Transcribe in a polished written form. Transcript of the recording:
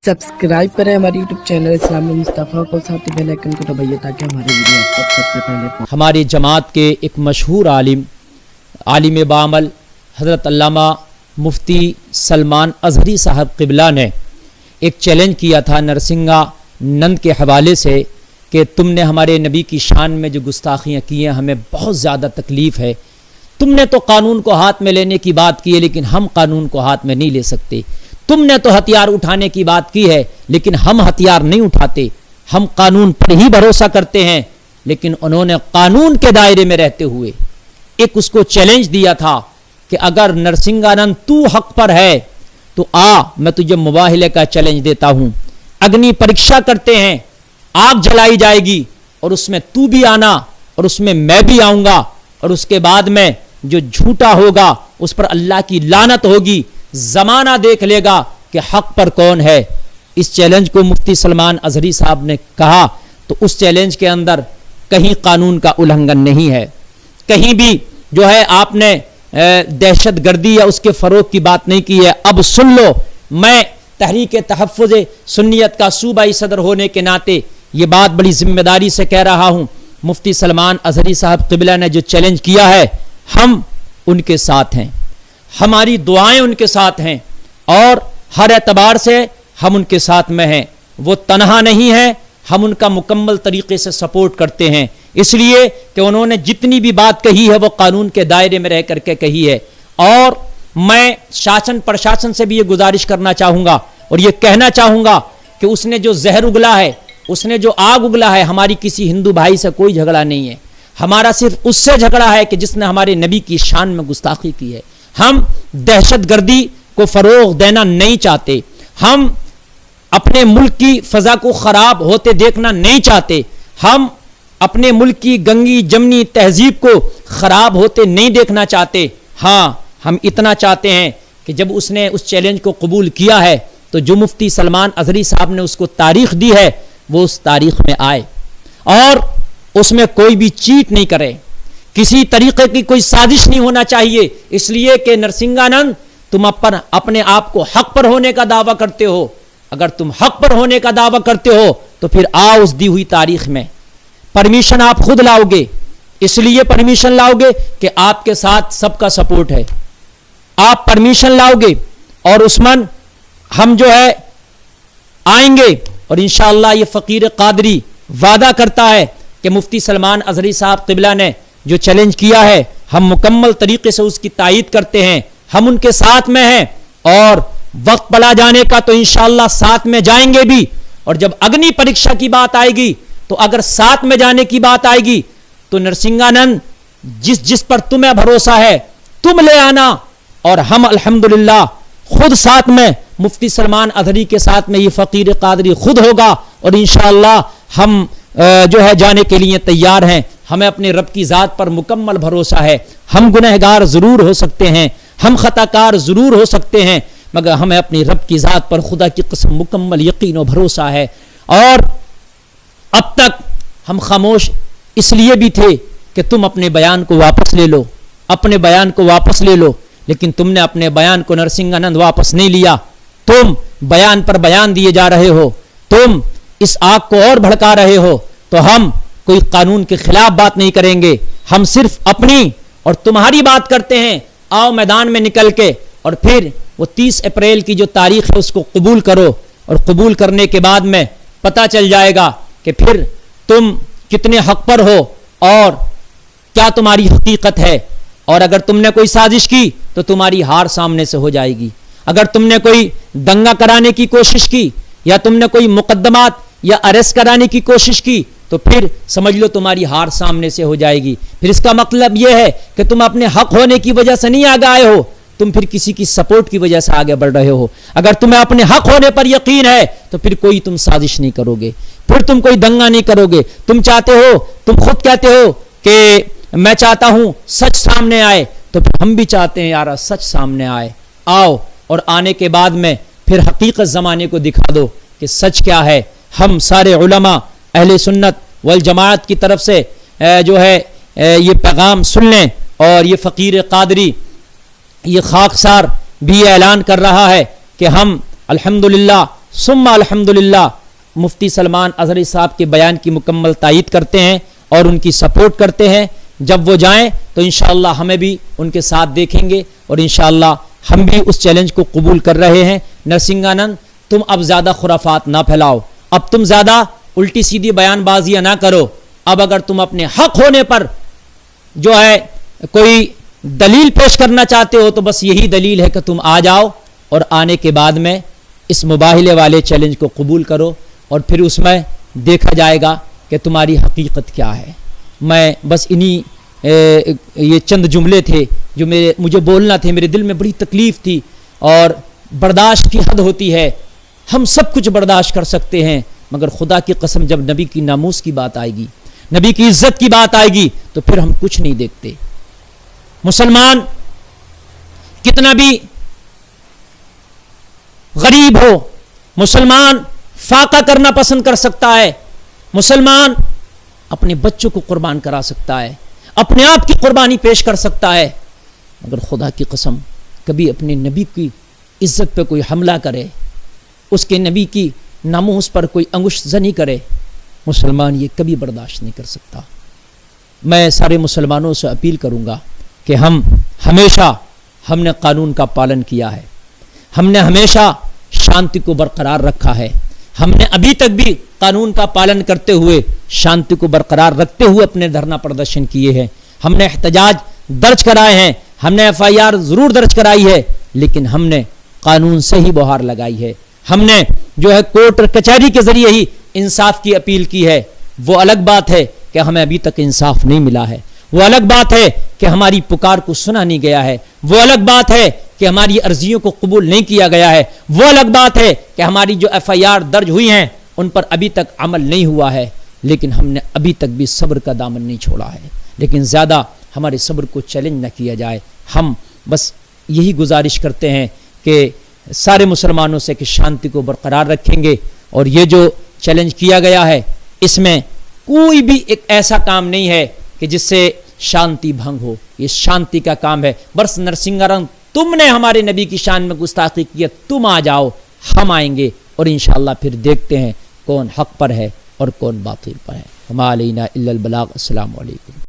Subscribe करें हमारे YouTube channel इस्लामी मुस्तफ़ा को, साथ ही बेल आइकन को दबाइए ताकि हमारे वीडियो आप तक सबसे पहले पहुंचे। हमारी जमात के एक मशहूर आलिम बामल हज़रत अल्लामा मुफ्ती सलमान अज़हरी साहब क़िबला ने एक चैलेंज किया था नरसिंगा नंद के हवाले से कि तुमने हमारे नबी की शान में जो गुस्ताखियाँ की हैं हमें बहुत ज़्यादा तकलीफ़ है। तुमने तो कानून को हाथ में लेने की बात की है लेकिन हम कानून को हाथ में नहीं ले सकते। तुमने तो हथियार उठाने की बात की है लेकिन हम हथियार नहीं उठाते, हम कानून पर ही भरोसा करते हैं। लेकिन उन्होंने कानून के दायरे में रहते हुए एक उसको चैलेंज दिया था कि अगर नरसिंगानंद तू हक पर है तो आ, मैं तुझे मुबाहिले का चैलेंज देता हूं। अग्नि परीक्षा करते हैं, आग जलाई जाएगी और उसमें तू भी आना और उसमें मैं भी आऊंगा और उसके बाद में जो झूठा होगा उस पर अल्लाह की लानत होगी। जमाना देख लेगा कि हक पर कौन है। इस चैलेंज को मुफ्ती सलमान अज़हरी साहब ने कहा तो उस चैलेंज के अंदर कहीं कानून का उल्लंघन नहीं है, कहीं भी जो है आपने दहशत गर्दी या उसके फरोग की बात नहीं की है। अब सुन लो, मैं तहरीक तहफ़्फ़ुज़ सुन्नियत का सूबाई सदर होने के नाते ये बात बड़ी जिम्मेदारी से कह रहा हूं। मुफ्ती सलमान अज़हरी साहब क़िबला ने जो चैलेंज किया है हम उनके साथ हैं, हमारी दुआएं उनके साथ हैं और हर एतबार से हम उनके साथ में हैं। वो तन्हा नहीं है, हम उनका मुकम्मल तरीके से सपोर्ट करते हैं, इसलिए कि उन्होंने जितनी भी बात कही है वो कानून के दायरे में रह करके कही है। और मैं शासन प्रशासन से भी ये गुजारिश करना चाहूँगा और ये कहना चाहूँगा कि उसने जो जहर उगला है, उसने जो आग उगला है, हमारी किसी हिंदू भाई से कोई झगड़ा नहीं है, हमारा सिर्फ उससे झगड़ा है कि जिसने हमारे नबी की शान में गुस्ताखी की है। हम दहशत गर्दी को फरोग देना नहीं चाहते, हम अपने मुल्क की फजा को खराब होते देखना नहीं चाहते, हम अपने मुल्क की गंगी जमनी तहजीब को खराब होते नहीं देखना चाहते। हाँ, हम इतना चाहते हैं कि जब उसने उस चैलेंज को कबूल किया है तो जो मुफ्ती सलमान अज़हरी साहब ने उसको तारीख दी है वो उस तारीख में आए और उसमें कोई भी चीट नहीं करे, किसी तरीके की कोई साजिश नहीं होना चाहिए। इसलिए कि नरसिंगानंद तुम अपने आप को हक पर होने का दावा करते हो, अगर तुम हक पर होने का दावा करते हो तो फिर आओ उस दी हुई तारीख में। परमिशन आप खुद लाओगे, इसलिए परमिशन लाओगे कि आपके साथ सबका सपोर्ट है, आप परमिशन लाओगे और उस्मान हम जो है आएंगे और इंशाअल्लाह ये फ़कीर कादरी वादा करता है कि मुफ्ती सलमान अज़हरी साहब क़िबला ने जो चैलेंज किया है हम मुकम्मल तरीके से उसकी तायीद करते हैं, हम उनके साथ में हैं और वक्त पड़ा जाने का तो इंशाअल्लाह साथ में जाएंगे भी। और जब अग्नि परीक्षा की बात आएगी तो अगर साथ में जाने की बात आएगी तो नरसिंगानंद जिस पर तुम्हें भरोसा है तुम ले आना और हम अल्हम्दुलिल्लाह खुद साथ में मुफ्ती सलमान अज़हरी के साथ में ये फ़कीर कादरी खुद होगा और इंशाअल्लाह हम जो है जाने के लिए तैयार हैं। हमें अपने रब की ज़ात पर मुकम्मल भरोसा है। हम गुनहगार ज़रूर हो सकते हैं, हम ख़ताकार ज़रूर हो सकते हैं, मगर हमें अपनी रब की ज़ात पर खुदा की कसम मुकम्मल यकीन और भरोसा है। और अब तक हम खामोश इसलिए भी थे कि तुम अपने बयान को वापस ले लो, अपने बयान को वापस ले लो, लेकिन तुमने अपने बयान को नरसिंगानंद वापस नहीं लिया। तुम बयान पर बयान दिए जा रहे हो, तुम इस आग को और भड़का रहे हो। तो हम कोई कानून के खिलाफ बात नहीं करेंगे, हम सिर्फ अपनी और तुम्हारी बात करते हैं। आओ मैदान में निकल के और फिर वो 30 अप्रैल की जो तारीख है उसको कबूल करो और कबूल करने के बाद में पता चल जाएगा कि फिर तुम कितने हक पर हो और क्या तुम्हारी हकीकत है। और अगर तुमने कोई साजिश की तो तुम्हारी हार सामने से हो जाएगी। अगर तुमने कोई दंगा कराने की कोशिश की या तुमने कोई मुकदमात या अरेस्ट कराने की कोशिश की तो फिर समझ लो तुम्हारी हार सामने से हो जाएगी। फिर इसका मतलब यह है कि तुम अपने हक होने की वजह से नहीं आगे आए हो, तुम फिर किसी की सपोर्ट की वजह से आगे बढ़ रहे हो। अगर तुम्हें अपने हक होने पर यकीन है तो फिर कोई तुम साजिश नहीं करोगे, फिर तुम कोई दंगा नहीं करोगे। तुम चाहते हो, तुम खुद कहते हो कि मैं चाहता हूं सच सामने आए, तो फिर हम भी चाहते हैं यार सच सामने आए। आओ और आने के बाद में फिर हकीकत ज़माने को दिखा दो कि सच क्या है। हम सारे उलमा अहले सुन्नत वल जमात की तरफ से जो है ये पैगाम सुन लें और ये फ़कीर कादरी ये खाकसार भी ऐलान कर रहा है कि हम अल्हम्दुलिल्लाह सुम्मा अल्हम्दुलिल्लाह मुफ्ती सलमान अजहरी साहब के बयान की मुकम्मल तायीद करते हैं और उनकी सपोर्ट करते हैं। जब वो जाएं तो इंशाअल्लाह हमें भी उनके साथ देखेंगे और इंशाअल्लाह हम भी उस चैलेंज को कबूल कर रहे हैं। नरसिंहानंद, तुम अब ज़्यादा खुराफात ना फैलाओ, अब तुम ज़्यादा उल्टी सीधी बयानबाजियाँ ना करो। अब अगर तुम अपने हक होने पर जो है कोई दलील पेश करना चाहते हो तो बस यही दलील है कि तुम आ जाओ और आने के बाद में इस मुबाहिले वाले चैलेंज को कबूल करो और फिर उसमें देखा जाएगा कि तुम्हारी हकीकत क्या है। मैं बस इन्हीं ये चंद जुमले थे जो मुझे बोलना थे। मेरे दिल में बड़ी तकलीफ़ थी और बर्दाश्त की हद होती है। हम सब कुछ बर्दाश्त कर सकते हैं मगर खुदा की कसम जब नबी की नामूस की बात आएगी, नबी की इज्जत की बात आएगी तो फिर हम कुछ नहीं देखते। मुसलमान कितना भी गरीब हो, मुसलमान फाका करना पसंद कर सकता है, मुसलमान अपने बच्चों को कुर्बान करा सकता है, अपने आप की कुर्बानी पेश कर सकता है, मगर खुदा की कसम कभी अपने नबी की इज्जत पे कोई हमला करे, उसके नबी की नामूस पर कोई अंगुश जनी करे, मुसलमान ये कभी बर्दाश्त नहीं कर सकता। मैं सारे मुसलमानों से अपील करूंगा कि हमने कानून का पालन किया है, हमने हमेशा शांति को बरकरार रखा है, हमने अभी तक भी कानून का पालन करते हुए शांति को बरकरार रखते हुए अपने धरना प्रदर्शन किए हैं, हमने एहतजाज दर्ज कराए हैं, हमने FIR जरूर दर्ज कराई है, लेकिन हमने कानून से ही बुहार लगाई है, हमने जो है कोर्ट और कचहरी के जरिए ही इंसाफ की अपील की है। वो अलग बात है कि हमें अभी तक इंसाफ नहीं मिला है, वो अलग बात है कि हमारी पुकार को सुना नहीं गया है, वो अलग बात है कि हमारी अर्जियों को कबूल नहीं किया गया है, वो अलग बात है कि हमारी जो FIR दर्ज हुई हैं उन पर अभी तक अमल नहीं हुआ है, लेकिन हमने अभी तक भी सब्र का दामन नहीं छोड़ा है। लेकिन ज़्यादा हमारे सब्र को चैलेंज न किया जाए। हम बस यही गुजारिश करते हैं कि सारे मुसलमानों से कि शांति को बरकरार रखेंगे और ये जो चैलेंज किया गया है इसमें कोई भी एक ऐसा काम नहीं है कि जिससे शांति भंग हो, ये शांति का काम है। बस नरसिंहानंद, तुमने हमारे नबी की शान में गुस्ताखी की है, तुम आ जाओ, हम आएंगे और इंशाअल्लाह फिर देखते हैं कौन हक पर है और कौन बातिल पर है। हमा अलैना इल्लल बलाग। अस्सलामु अलैकुम।